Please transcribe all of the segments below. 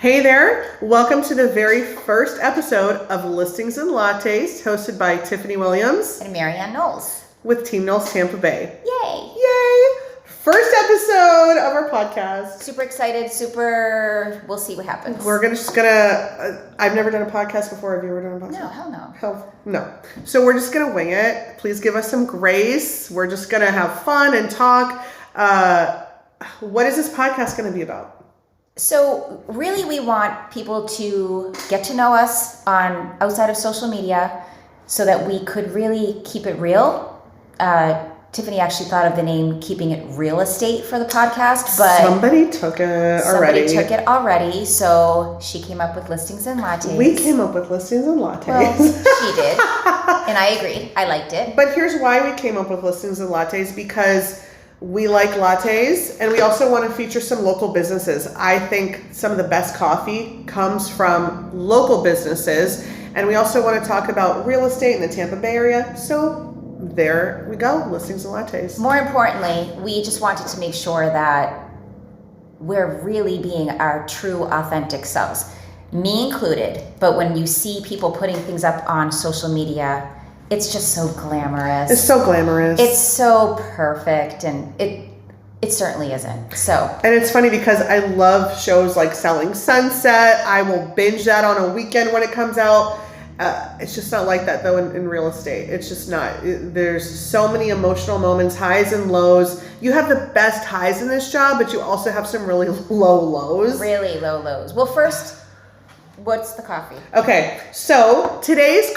Hey there, welcome to the very first episode of Listings and Lattes, hosted by Tiffany Williams and Marianne Knowles with Team Knowles Tampa Bay. Yay! Yay! First episode of our podcast. Super excited, we'll see what happens. We're just gonna, I've never done a podcast before. Have you ever done a podcast? No, hell no. Hell no. So we're just gonna wing it. Please give us some grace. We're just gonna have fun and talk. What is this podcast gonna be about? So really we want people to get to know us on outside of social media so that we could really keep it real. Tiffany actually thought of the name Keeping It Real Estate for the podcast, but somebody took it already. So she came up with Listings and Lattes. We came up with Listings and Lattes. Well, she did. And I agreed. I liked it. But here's why we came up with Listings and Lattes, because we like lattes and we also want to feature some local businesses. I think some of the best coffee comes from local businesses, and we also want to talk about real estate in the Tampa Bay area. So there we go, Listings and Lattes. More importantly, we just wanted to make sure that we're really being our true, authentic selves, me included. But when you see people putting things up on social media, it's just so glamorous. It's so glamorous. It's so perfect, and it certainly isn't. So. And it's funny because I love shows like Selling Sunset. I will binge that on a weekend when it comes out. It's just not like that though in real estate. It's just not. There's so many emotional moments, highs and lows. You have the best highs in this job, but you also have some really low lows. Really low lows. Well, first, what's the coffee? Okay, so today's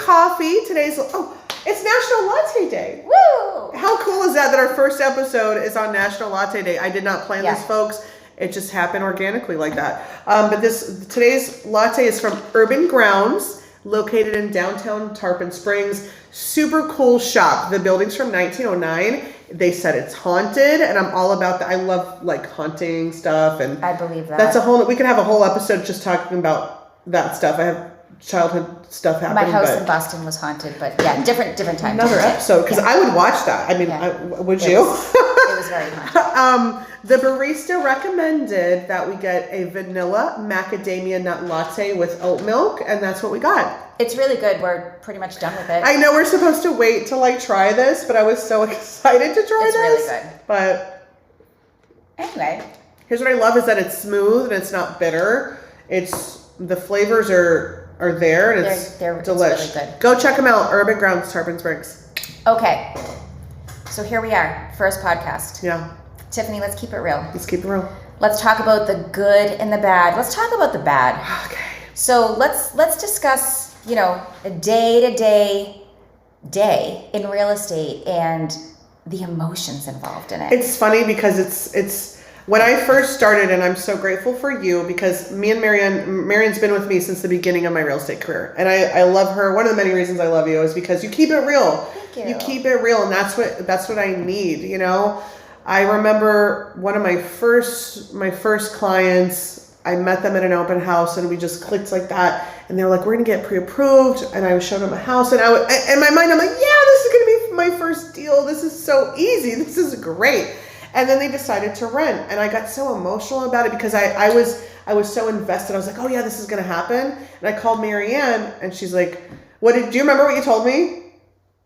it's National Latte Day. Woo! How cool is that our first episode is on National Latte Day? I did not plan this, folks. It just happened organically like that. But today's latte is from Urban Grounds, located in downtown Tarpon Springs. Super cool shop. The building's from 1909. They said it's haunted, and I'm all about that. I love like haunting stuff, and I believe that. We could have a whole episode just talking about that stuff. I have childhood stuff happening. My house in Boston was haunted, but yeah, different time. Another episode, because I would watch that. I mean, would you? It was very haunted. The barista recommended that we get a vanilla macadamia nut latte with oat milk, and that's what we got. It's really good. We're pretty much done with it. I know we're supposed to wait to like try this, but I was so excited to try this. It's really good. But anyway, here's what I love is that it's smooth and it's not bitter. The flavors are there, and they're delicious. Really good. Go check them out. Urban Grounds, Tarpon Springs. Okay, so here we are, first podcast. Yeah. Tiffany, let's keep it real. Let's keep it real. Let's talk about the good and the bad. Let's talk about the bad. Okay. So let's discuss, a day-to-day in real estate and the emotions involved in it. It's funny because it's when I first started, and I'm so grateful for you because me and Marianne's been with me since the beginning of my real estate career. And I love her. One of the many reasons I love you is because you keep it real. Thank you. You keep it real, and that's what I need, I remember one of my first clients, I met them at an open house and we just clicked like that. And they were like, we're going to get pre-approved. And I showed them a house, and in my mind, I'm like, yeah, this is going to be my first deal. This is so easy. This is great. And then they decided to rent, and I got so emotional about it because I was so invested. I was like, oh yeah, this is going to happen. And I called Marianne, and she's like, do you remember what you told me?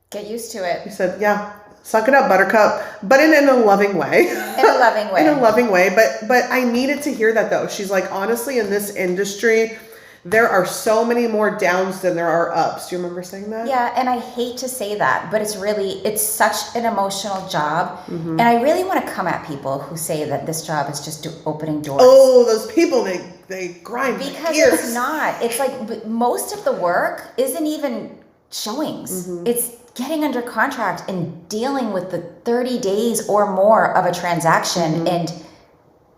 Get used to it. You said, yeah, suck it up, buttercup, but in a loving way. In a loving way. In a loving way. But I needed to hear that though. She's like, honestly, in this industry, there are so many more downs than there are ups. Do you remember saying that? Yeah, and I hate to say that, but it's such an emotional job. Mm-hmm. And I really want to come at people who say that this job is just opening doors. Oh, those people, they grind because gears. It's not. It's like most of the work isn't even showings. Mm-hmm. It's getting under contract and dealing with the 30 days or more of a transaction, mm-hmm. and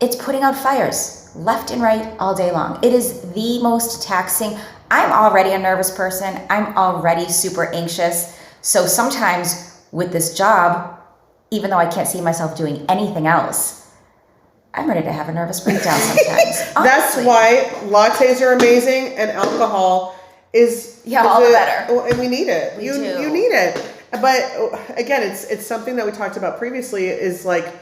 it's putting out fires left and right all day long. It is the most taxing. I'm already a nervous person. I'm already super anxious. So sometimes with this job, even though I can't see myself doing anything else, I'm ready to have a nervous breakdown sometimes. That's why lattes are amazing, and alcohol is all the better. And we need it. You need it. But again, it's something that we talked about previously, is like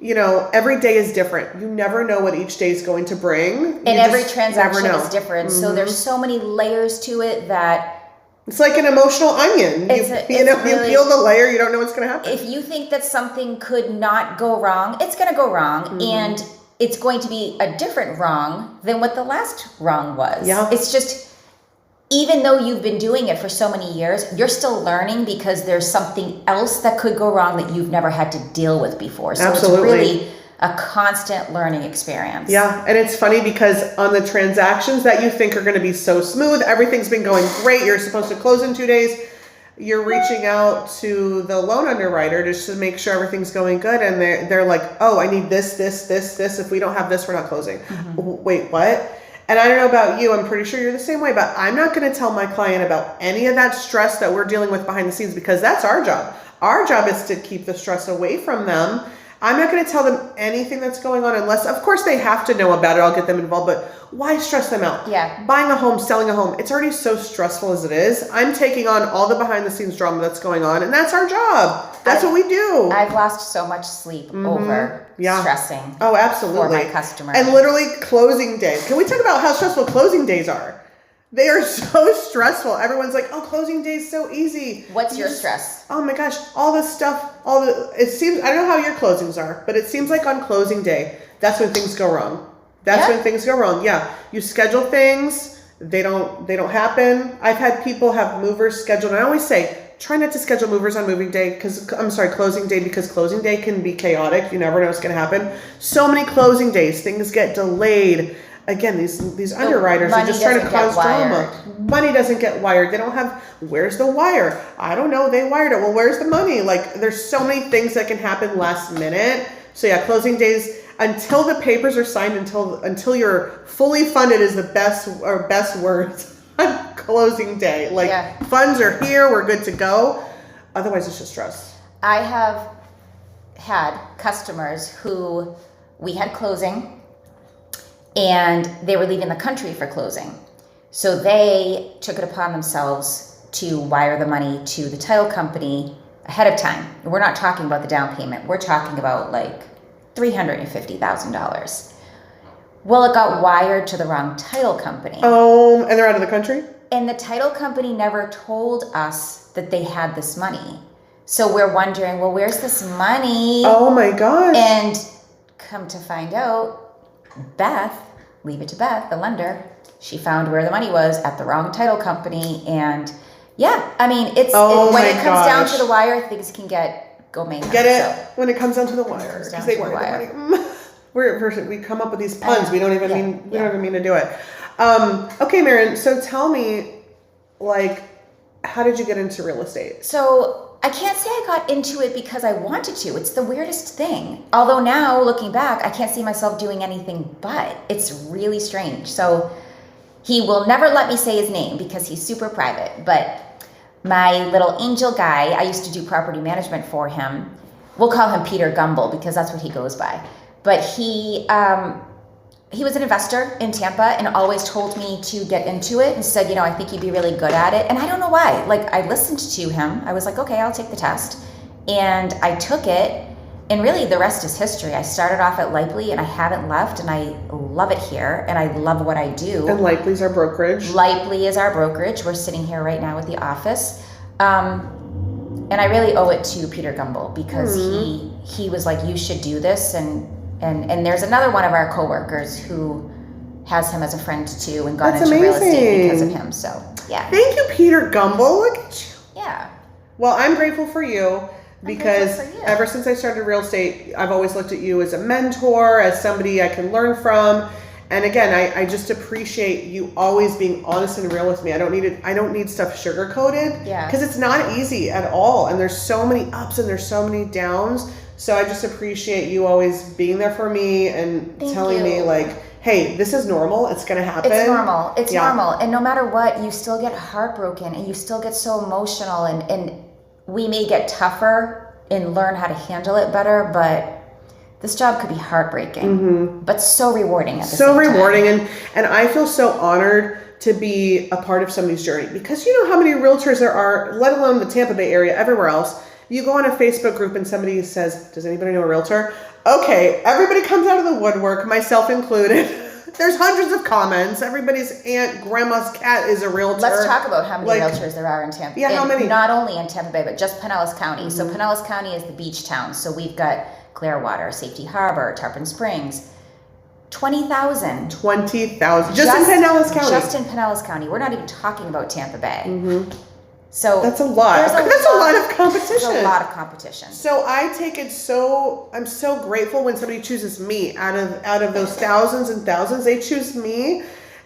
every day is different. You never know what each day is going to bring. And every transaction is different. So there's so many layers to it that it's like an emotional onion. You peel the layer, you don't know what's going to happen. If you think that something could not go wrong, it's going to go wrong. And it's going to be a different wrong than what the last wrong was. Yeah. It's just, even though you've been doing it for so many years, you're still learning because there's something else that could go wrong that you've never had to deal with before. So Absolutely. It's really a constant learning experience. Yeah, and it's funny because on the transactions that you think are going to be so smooth, everything's been going great, you're supposed to close in 2 days, you're reaching out to the loan underwriter just to make sure everything's going good, and they're like, oh, I need this. If we don't have this, we're not closing. Wait, what? And I don't know about you, I'm pretty sure you're the same way, but I'm not going to tell my client about any of that stress that we're dealing with behind the scenes because that's our job. Our job is to keep the stress away from them. I'm not going to tell them anything that's going on unless, of course, they have to know about it. I'll get them involved, but why stress them out? Yeah. Buying a home, selling a home, it's already so stressful as it is. I'm taking on all the behind the scenes drama that's going on, and that's our job. That's what we do. I've lost so much sleep over stressing. Oh, absolutely. For my customers. And literally closing days. Can we talk about how stressful closing days are? They are so stressful. Everyone's like, oh, closing day is so easy. What's your stress? Oh my gosh, all this stuff, it seems, I don't know how your closings are, but it seems like on closing day, that's when things go wrong. That's when things go wrong. Yeah. You schedule things, they don't happen. I've had people have movers scheduled, and I always say, try not to schedule movers on closing day, because closing day can be chaotic. You never know what's going to happen. So many closing days, things get delayed. Again, these underwriters are just trying to cause drama. Money doesn't get wired. They don't have, where's the wire? I don't know. They wired it. Well, where's the money? Like, there's so many things that can happen last minute. So yeah, closing days, until the papers are signed, until you're fully funded is the best words on closing day. Like, funds are here. We're good to go. Otherwise, it's just stress. I have had customers who we had closing, and they were leaving the country for closing. So they took it upon themselves to wire the money to the title company ahead of time. We're not talking about the down payment. We're talking about like $350,000. Well, it got wired to the wrong title company. And they're out of the country? And the title company never told us that they had this money. So we're wondering, well, where's this money? Oh my gosh. And come to find out, Beth, leave it to Beth, the lender, she found where the money was at the wrong title company. And yeah, I mean, when it comes down to the wire, things can go mayhem. Get it? So, when it comes down to the wire. Because they wire the money. We come up with these puns. We don't even mean to do it. Okay, Marianne, so tell me, like, how did you get into real estate? So I can't say I got into it because I wanted to. It's the weirdest thing. Although now, looking back, I can't see myself doing anything but. It's really strange. So he will never let me say his name because he's super private. But my little angel guy, I used to do property management for him. We'll call him Peter Gumble because that's what he goes by. But he was an investor in Tampa and always told me to get into it and said, I think you'd be really good at it. And I don't know why. Like, I listened to him. I was like, okay, I'll take the test. And I took it. And really, the rest is history. I started off at Lively and I haven't left. And I love it here. And I love what I do. And Lively's our brokerage. Lively is our brokerage. We're sitting here right now at the office. And I really owe it to Peter Gumble because he was like, you should do this. And there's another one of our coworkers who has him as a friend too and got into real estate because of him. So yeah. Thank you, Peter Gumble. Look at you. Yeah. Well, I'm grateful for you because ever since I started real estate, I've always looked at you as a mentor, as somebody I can learn from. And again, I just appreciate you always being honest and real with me. I don't need stuff sugar coated. Yeah. Because it's not easy at all. And there's so many ups and there's so many downs. So I just appreciate you always being there for me and telling me like, hey, this is normal. It's going to happen. It's normal. It's normal. And no matter what, you still get heartbroken and you still get so emotional and we may get tougher and learn how to handle it better, but this job could be heartbreaking, but so rewarding at the same time. So rewarding. And I feel so honored to be a part of somebody's journey because you know how many realtors there are, let alone the Tampa Bay area, everywhere else. You go on a Facebook group and somebody says, does anybody know a realtor? Okay, everybody comes out of the woodwork, myself included. There's hundreds of comments. Everybody's aunt, grandma's cat is a realtor. Let's talk about how many realtors there are in Tampa. Yeah, how many? Not only in Tampa Bay, but just Pinellas County. So Pinellas County is the beach town. So we've got Clearwater, Safety Harbor, Tarpon Springs. 20,000. 20,000. Just in Pinellas County. Just in Pinellas County. We're not even talking about Tampa Bay. So that's a lot. That's a lot of competition. There's a lot of competition. So I take it I'm so grateful when somebody chooses me out of those thousands and thousands. They choose me.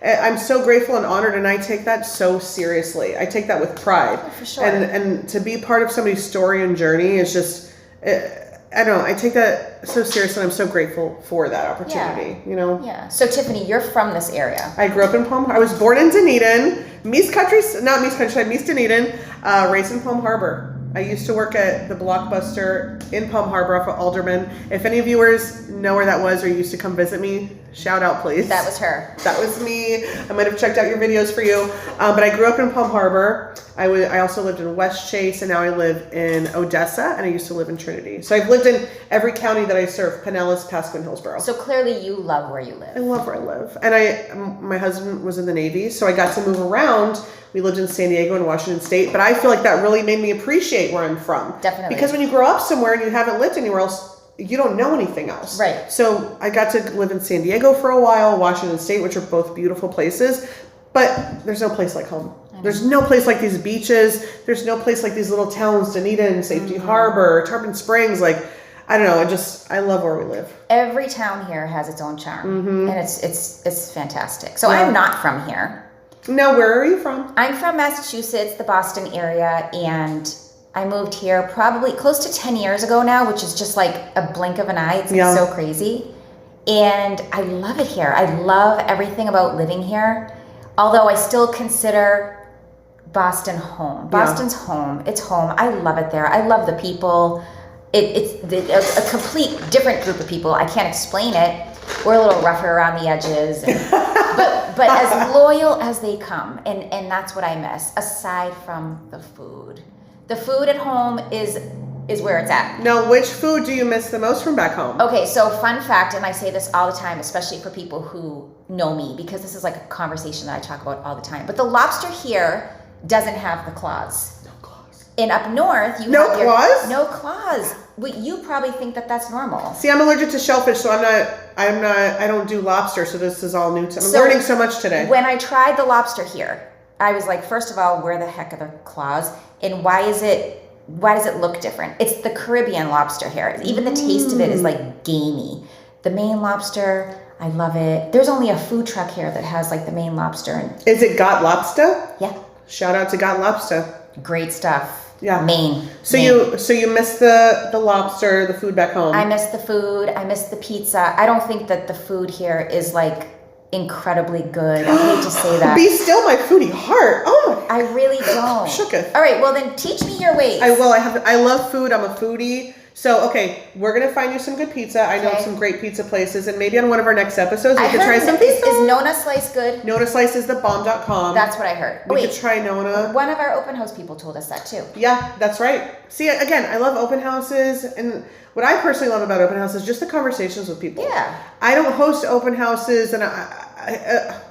I'm so grateful and honored, and I take that so seriously. I take that with pride. Oh, for sure. And to be part of somebody's story and journey is just, I don't know, I take that so seriously, and I'm so grateful for that opportunity, you know? Yeah. So Tiffany, you're from this area. I grew up in Palm Harbor. I was born in Dunedin, Meast Dunedin, raised in Palm Harbor. I used to work at the Blockbuster in Palm Harbor off of Alderman. If any viewers know where that was or used to come visit me, shout out, please. That was her. That was me. I might have checked out your videos for you. But I grew up in Palm Harbor. I also lived in West Chase, and now I live in Odessa, and I used to live in Trinity. So I've lived in every county that I serve: Pinellas, Pasco, and Hillsborough. So clearly you love where you live. I love where I live. And my husband was in the Navy, so I got to move around. We lived in San Diego and Washington State, but I feel like that really made me appreciate where I'm from. Definitely. Because when you grow up somewhere and you haven't lived anywhere else, you don't know anything else. Right. So I got to live in San Diego for a while, Washington State, which are both beautiful places, but there's no place like home. There's no place like these beaches. There's no place like these little towns, Dunedin, Safety Harbor, Tarpon Springs. Like, I don't know. I love where we live. Every town here has its own charm, and it's fantastic. So I'm not from here. No, where are you from? I'm from Massachusetts, the Boston area, and I moved here probably close to 10 years ago now, which is just like a blink of an eye. It's so crazy. And I love it here. I love everything about living here. Although I still consider Boston home. Boston's home. It's home. I love it there. I love the people. It's a complete different group of people. I can't explain it. We're a little rougher around the edges, but as loyal as they come, and that's what I miss. Aside from the food at home is where it's at. Now, which food do you miss the most from back home? Okay, so fun fact, and I say this all the time, especially for people who know me, because this is like a conversation that I talk about all the time. But the lobster here doesn't have the claws. No claws. And up north, you have claws. No claws. Well, you probably think that that's normal. See, I'm allergic to shellfish, so I don't do lobster, so this is all new to me. I'm learning so much today. When I tried the lobster here, I was like, first of all, where the heck are the claws? And why does it look different? It's the Caribbean lobster here. Even the taste of it is like gamey. The Maine lobster, I love it. There's only a food truck here that has like the Maine lobster. Is it Got Lobster? Yeah. Shout out to Got Lobster. Great stuff. Yeah. Maine. So you miss the lobster, the food back home. I miss the food. I miss the pizza. I don't think that the food here is like incredibly good. I hate to say that. Be still my foodie heart. Oh my. I really don't. Shooketh. All right, well then teach me your ways. I will. I love food. I'm a foodie. So, okay, we're going to find you some good pizza. I know some great pizza places, and maybe on one of our next episodes we could try some pizza. Is Nona Slice good? Nona Slice is the.bomb.com. That's what I heard. We could try Nona. One of our open house people told us that too. Yeah, that's right. See, again, I love open houses, and what I personally love about open houses is just the conversations with people. Yeah. I don't host open houses, and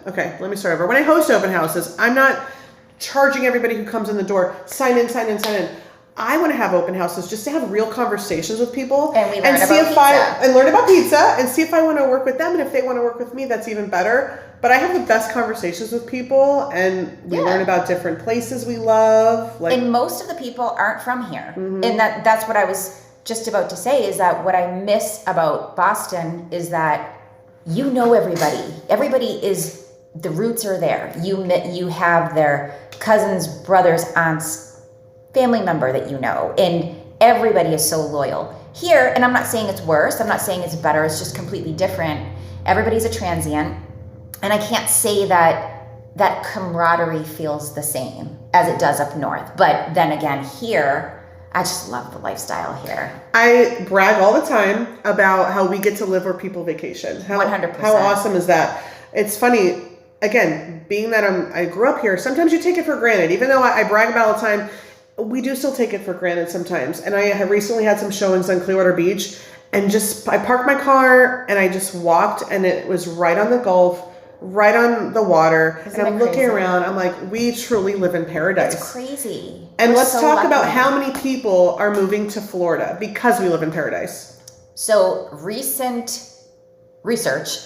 okay, let me start over. When I host open houses, I'm not charging everybody who comes in the door, sign in. I want to have open houses just to have real conversations with people and learn about pizza and see if I want to work with them, and if they want to work with me, that's even better. But I have the best conversations with people, and we learn about different places we love. And most of the people aren't from here, and that's what I was just about to say. Is that what I miss about Boston is that you know everybody. Everybody is, the roots are there. You have their cousins, brothers, aunts, family member that you know, and everybody is so loyal. Here, and I'm not saying it's worse, I'm not saying it's better, it's just completely different. Everybody's a transient, and I can't say that camaraderie feels the same as it does up north. But then again, here, I just love the lifestyle here. I brag all the time about how we get to live where people vacation. 100%. How awesome is that? It's funny, again, being that I grew up here, sometimes you take it for granted. Even though I brag about it all the time, we do still take it for granted sometimes. And I have recently had some showings on Clearwater Beach, and I parked my car and I just walked, and it was right on the Gulf, right on the water. Isn't and I'm it looking crazy? around. I'm like, we truly live in paradise. It's crazy. And We're let's so talk about lucky. how many people are moving to Florida because we live in paradise. So recent research,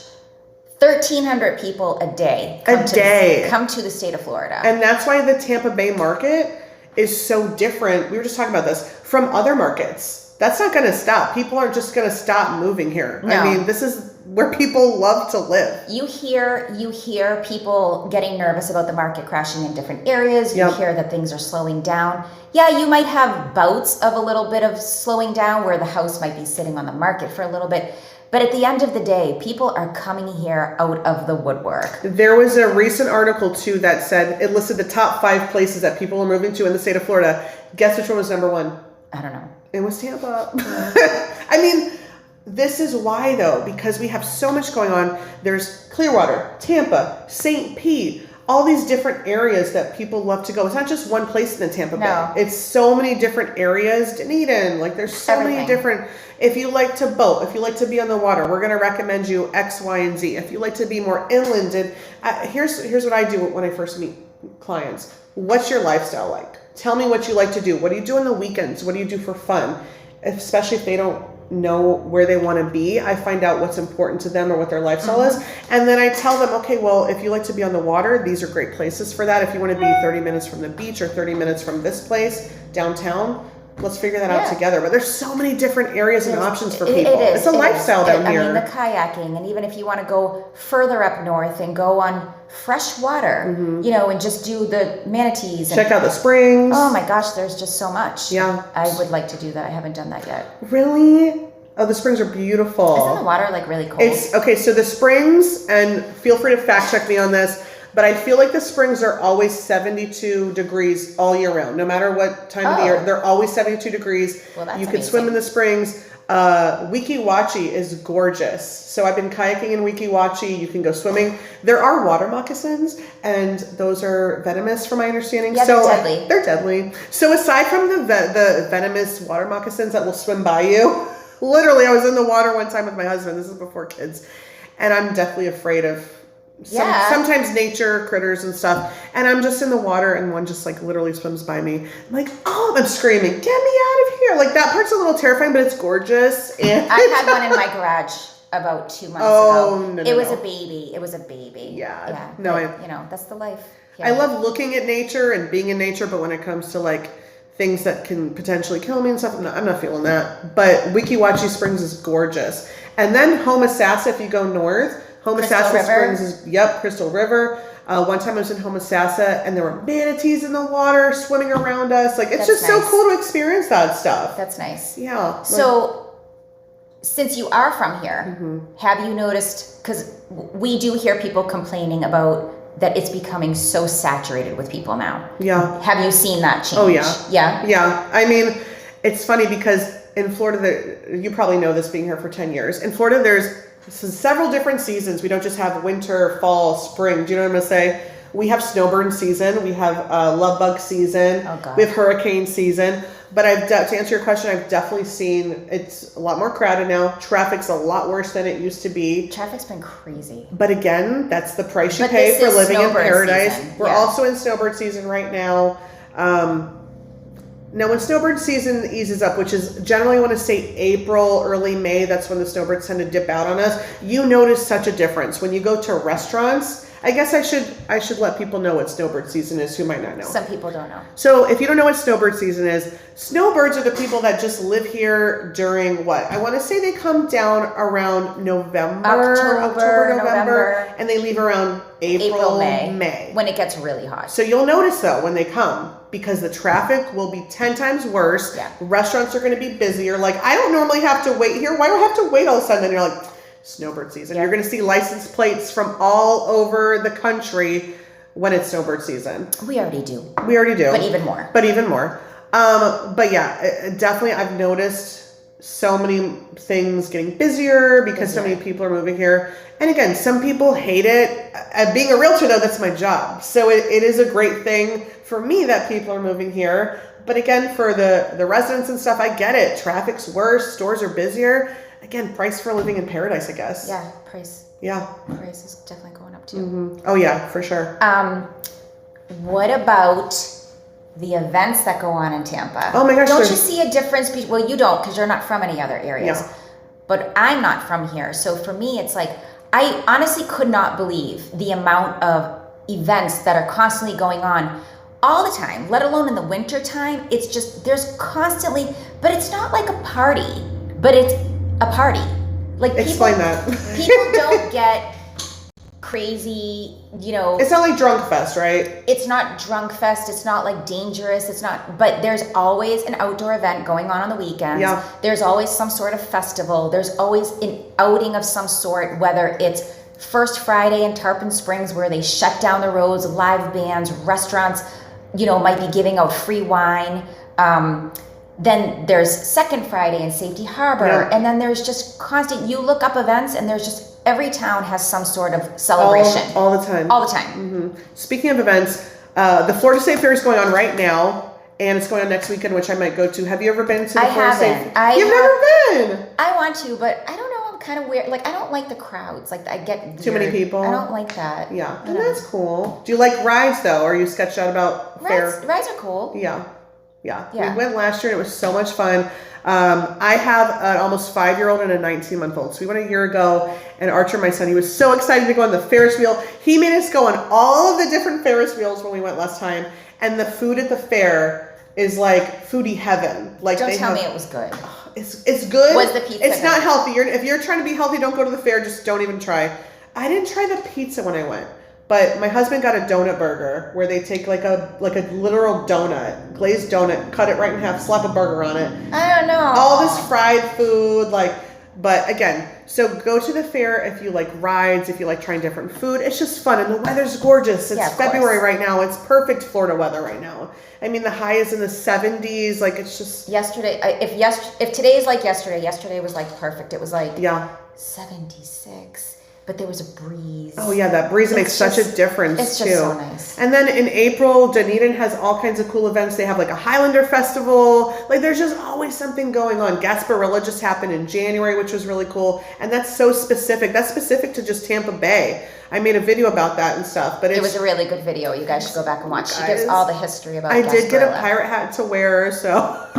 1,300 people a day come to the state of Florida. And that's why the Tampa Bay market is so different. We were just talking about this from other markets. That's not going to stop. People aren't just going to stop moving here. No. I mean, this is where people love to live. You hear people getting nervous about the market crashing in different areas. You hear that things are slowing down. Yeah, you might have bouts of a little bit of slowing down where the house might be sitting on the market for a little bit. But at the end of the day, people are coming here out of the woodwork. There was a recent article too that said, it listed the top 5 places that people are moving to in the state of Florida. Guess which one was number 1? I don't know. It was Tampa. I mean, this is why though, because we have so much going on. There's Clearwater, Tampa, St. Pete, all these different areas that people love to go. It's not just one place in the Tampa Bay. It's so many different areas. Dunedin, like there's so many different. If you like to boat, if you like to be on the water, we're going to recommend you X, Y, and Z. If you like to be more inland, and here's what I do when I first meet clients. What's your lifestyle like? Tell me what you like to do. What do you do on the weekends? What do you do for fun? Especially if they don't know where they want to be, I find out what's important to them or what their lifestyle is. And then I tell them, okay, well, if you like to be on the water, these are great places for that. If you want to be 30 minutes from the beach or 30 minutes from this place downtown, let's figure that out together. But there's so many different areas and options for people. It's a lifestyle down here. I mean, the kayaking, and even if you want to go further up north and go on fresh water, you know, and just do the manatees. Check out the springs. Oh my gosh, there's just so much. Yeah. I would like to do that. I haven't done that yet. Really? Oh, the springs are beautiful. Isn't the water like really cold? It's okay. So the springs, and feel free to fact check me on this, but I feel like the springs are always 72 degrees all year round. No matter what time of the year, they're always 72 degrees. Well, that's you can swim in the springs. Weeki Wachee is gorgeous. So I've been kayaking in Weeki Wachee. You can go swimming. There are water moccasins, and those are venomous, from my understanding. Yeah, so they're deadly. They're deadly. So aside from the venomous water moccasins that will swim by you, literally, I was in the water one time with my husband. This is before kids, and I'm deathly afraid of sometimes nature critters and stuff. And I'm just in the water, and one just like literally swims by me. I'm like, oh, I'm screaming, get me out of here! Like that part's a little terrifying, but it's gorgeous. And I had one in my garage about 2 months ago. No, it was a baby. It was a baby. Yeah. No, but, you know, that's the life. Yeah. I love looking at nature and being in nature, but when it comes to like things that can potentially kill me and stuff, I'm not feeling that. But Weeki Wachee Springs is gorgeous. And then Homosassa, if you go north, Homosassa Springs is, Crystal River. One time I was in Homosassa and there were manatees in the water swimming around us. Like, it's just so cool to experience that stuff. That's nice. Yeah. So, since you are from here, have you noticed, because we do hear people complaining about that it's becoming so saturated with people now. Yeah. Have you seen that change? Oh, yeah. Yeah? Yeah. I mean, it's funny because in Florida, you probably know this being here for 10 years. In Florida, there's several different seasons. We don't just have winter, fall, spring. Do you know what I'm going to say? We have snowbird season. We have love bug season. Oh, God. We have hurricane season. But to answer your question, I've definitely seen it's a lot more crowded now. Traffic's a lot worse than it used to be. Traffic's been crazy. But again, that's the price you pay for living in paradise. Season. We're also in snowbird season right now. Now, when snowbird season eases up, which is generally, I want to say April, early May, that's when the snowbirds tend to dip out on us. You notice such a difference when you go to restaurants. I guess I should let people know what snowbird season is who might not know. Some people don't know. So if you don't know what snowbird season is, snowbirds are the people that just live here during what? I want to say they come down around October, November, and they leave around April, May. When it gets really hot. So you'll notice though when they come, because the traffic will be 10 times worse. Yeah. Restaurants are going to be busier. Like, I don't normally have to wait here. Why do I have to wait all of a sudden? And you're like, snowbird season. Yeah. You're going to see license plates from all over the country when it's snowbird season. We already do. But even more. But yeah, definitely I've noticed so many things getting busier because so many people are moving here. And again, some people hate it. Being a realtor though, that's my job. So it is a great thing for me that people are moving here. But again, for the residents and stuff, I get it. Traffic's worse. Stores are busier. again, price for living in paradise, I guess. Yeah, price. Yeah. Price is definitely going up too. Mm-hmm. Oh yeah, for sure. What about the events that go on in Tampa? Oh my gosh. Don't you see a difference? Well, you don't because you're not from any other areas. Yeah. But I'm not from here. So for me, it's like, I honestly could not believe the amount of events that are constantly going on all the time, let alone in the winter time. It's just, there's constantly, but it's not like a party, but it's a party. Like explain that. People don't get crazy, It's not like drunk fest, right? It's not drunk fest. It's not like dangerous. It's not, but there's always an outdoor event going on the weekends. Yeah. There's always some sort of festival. There's always an outing of some sort, whether it's First Friday in Tarpon Springs where they shut down the roads, live bands, restaurants, might be giving out free wine. Then there's Second Friday in Safety Harbor. Yeah. And then there's just constant, you look up events and there's just, every town has some sort of celebration. All the time. All the time. Mm-hmm. Speaking of events, the Florida State Fair is going on right now, and it's going on next weekend, which I might go to. Have you ever been to the Florida State Fair? You've never been? I want to, but I don't know. I'm kind of weird. Like, I don't like the crowds. Like, I get weird. Too many people? I don't like that. Yeah, and that's cool. Do you like rides, though? Or are you sketched out about fair? Rides are cool. Yeah. We went last year, and it was so much fun. I have an almost 5-year-old and a 19-month-old. So we went a year ago, and Archer, my son, he was so excited to go on the Ferris wheel. He made us go on all of the different Ferris wheels when we went last time. And the food at the fair is like foodie heaven. Like, don't tell me it was good. It's good. Was the pizza It's good? not healthy. If you're trying to be healthy, don't go to the fair. Just don't even try. I didn't try the pizza when I went. But my husband got a donut burger where they take like a literal donut, glazed donut, cut it right in half, slap a burger on it. I don't know. All this fried food, but again, so go to the fair if you like rides, if you like trying different food. It's just fun, and the weather's gorgeous. It's February right now. It's perfect Florida weather right now. I mean, the high is in the 70s. Like, it's just yesterday. If today is like yesterday was like perfect. It was like 76. But there was a breeze. Oh yeah, that breeze makes such a difference too. It's just so nice. And then in April, Dunedin has all kinds of cool events. They have like a Highlander festival. Like, there's just always something going on. Gasparilla just happened in January, which was really cool. And that's so specific. That's specific to just Tampa Bay. I made a video about that and stuff. But it was a really good video. You guys should go back and watch. She gives all the history about Gasparilla. I did get a pirate hat to wear, so.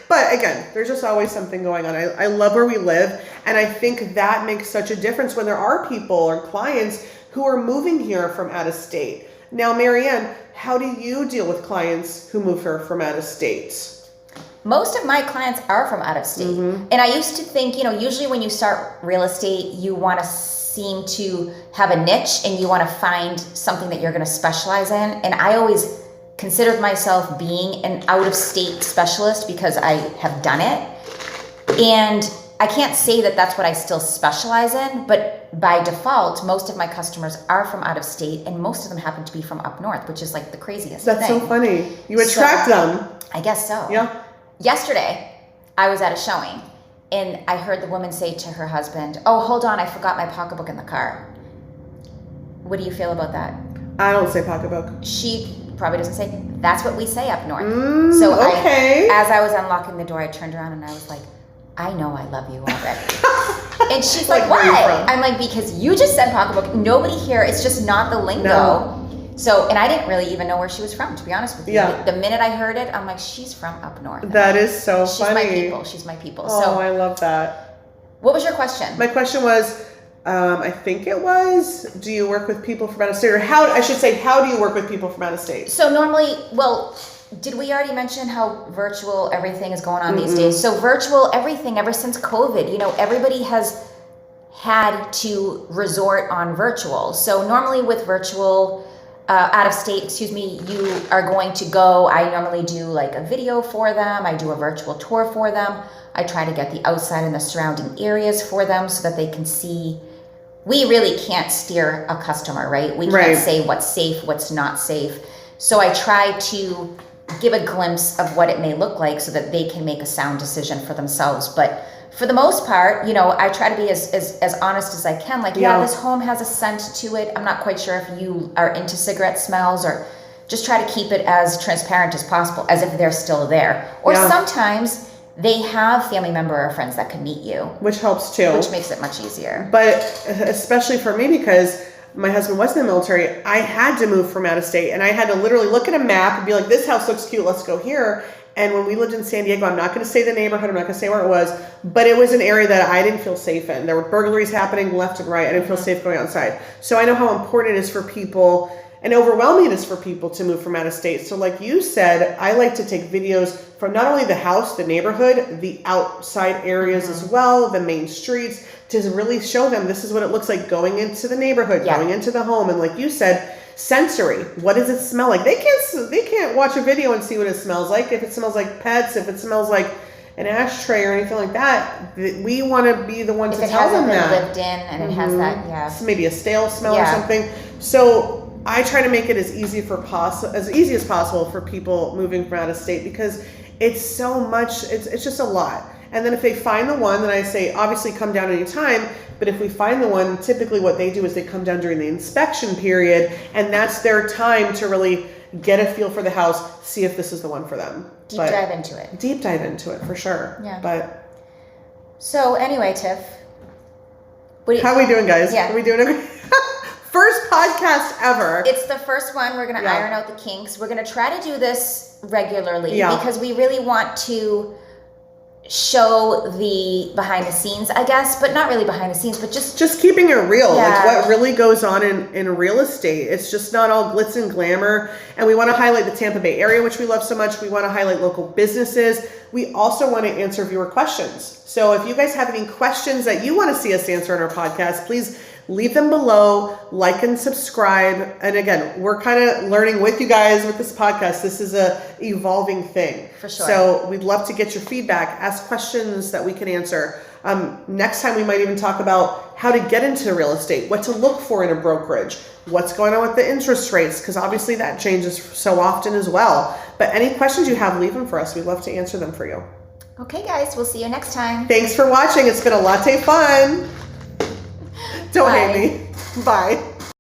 But again, there's just always something going on. I love where we live, and I think that makes such a difference when there are people or clients who are moving here from out of state. Now, Marianne, how do you deal with clients who move here from out of state? Most of my clients are from out of state. Mm-hmm. And I used to think, usually when you start real estate, you want to seem to have a niche and you want to find something that you're going to specialize in. And I always considered myself being an out-of-state specialist because I have done it. And I can't say that that's what I still specialize in, but by default, most of my customers are from out of state, and most of them happen to be from up north, which is like the craziest thing. That's so funny. You attract them. I guess so. Yeah. Yesterday, I was at a showing, and I heard the woman say to her husband, "Oh, hold on, I forgot my pocketbook in the car." What do you feel about that? I don't say pocketbook. She probably doesn't say. That's what we say up north. So okay. As I was unlocking the door, I turned around and I was like, "I know I love you already." And she's like, "Why?" I'm like, "Because you just said pocketbook. Nobody here. It's just not the lingo." No. So, and I didn't really even know where she was from, to be honest with you. Yeah. The minute I heard it, I'm like, she's from up north. That is so funny. She's my people. Oh, so, I love that. What was your question? My question was, I think it was, do you work with people from out of state? Or how do you work with people from out of state? So normally, did we already mention how virtual everything is going on these days? So virtual everything ever since COVID, everybody has had to resort on virtual. So normally with virtual, out of state, you are going to go, I normally do like a video for them. I do a virtual tour for them. I try to get the outside and the surrounding areas for them so that they can see. We really can't steer a customer, right? We can't say what's safe, what's not safe. So I try to give a glimpse of what it may look like so that they can make a sound decision for themselves. But for the most part, I try to be as honest as I can. Like, this home has a scent to it. I'm not quite sure if you are into cigarette smells, or just try to keep it as transparent as possible, as if they're still there. Or sometimes they have family member or friends that can meet you. Which helps too. Which makes it much easier. But especially for me, because my husband was in the military, I had to move from out of state, and I had to literally look at a map and be like, this house looks cute, let's go here. And when we lived in San Diego, I'm not going to say the neighborhood, I'm not going to say where it was, but it was an area that I didn't feel safe in. There were burglaries happening left and right. I didn't feel safe going outside. So I know how important it is for people and overwhelming it is for people to move from out of state. So like you said, I like to take videos from not only the house, the neighborhood, the outside areas as well, the main streets, to really show them this is what it looks like going into the neighborhood, going into the home. And like you said, sensory. What does it smell like? They can't watch a video and see what it smells like. If it smells like pets, if it smells like an ashtray or anything like that, we want to be the ones to tell them that. If it hasn't been lived in and it has that, It's maybe a stale smell or something. So I try to make it as easy as possible for people moving from out of state, because it's so much, it's just a lot. And then if they find the one, then I say, obviously come down anytime. But if we find the one, typically what they do is they come down during the inspection period, and that's their time to really get a feel for the house, see if this is the one for them. Deep dive into it. Deep dive into it, for sure. Yeah. So anyway, Tiff. How are we doing, guys? Yeah. Are we doing okay? First podcast ever. It's the first one. We're going to iron out the kinks. We're going to try to do this regularly because we really want to show the behind the scenes, I guess, but not really behind the scenes, but just keeping it real, like what really goes on in real estate. It's just not all glitz and glamour. And we want to highlight the Tampa Bay area, which we love so much. We want to highlight local businesses. We also want to answer viewer questions. So if you guys have any questions that you want to see us answer in our podcast, please leave them below, like and subscribe. And again, we're kind of learning with you guys with this podcast. This is a evolving thing. For sure. So we'd love to get your feedback, ask questions that we can answer. Next time we might even talk about how to get into real estate, what to look for in a brokerage, what's going on with the interest rates, because obviously that changes so often as well. But any questions you have, leave them for us. We'd love to answer them for you. Okay, guys, we'll see you next time. Thanks for watching. It's been a latte fun. Don't hate me. Bye.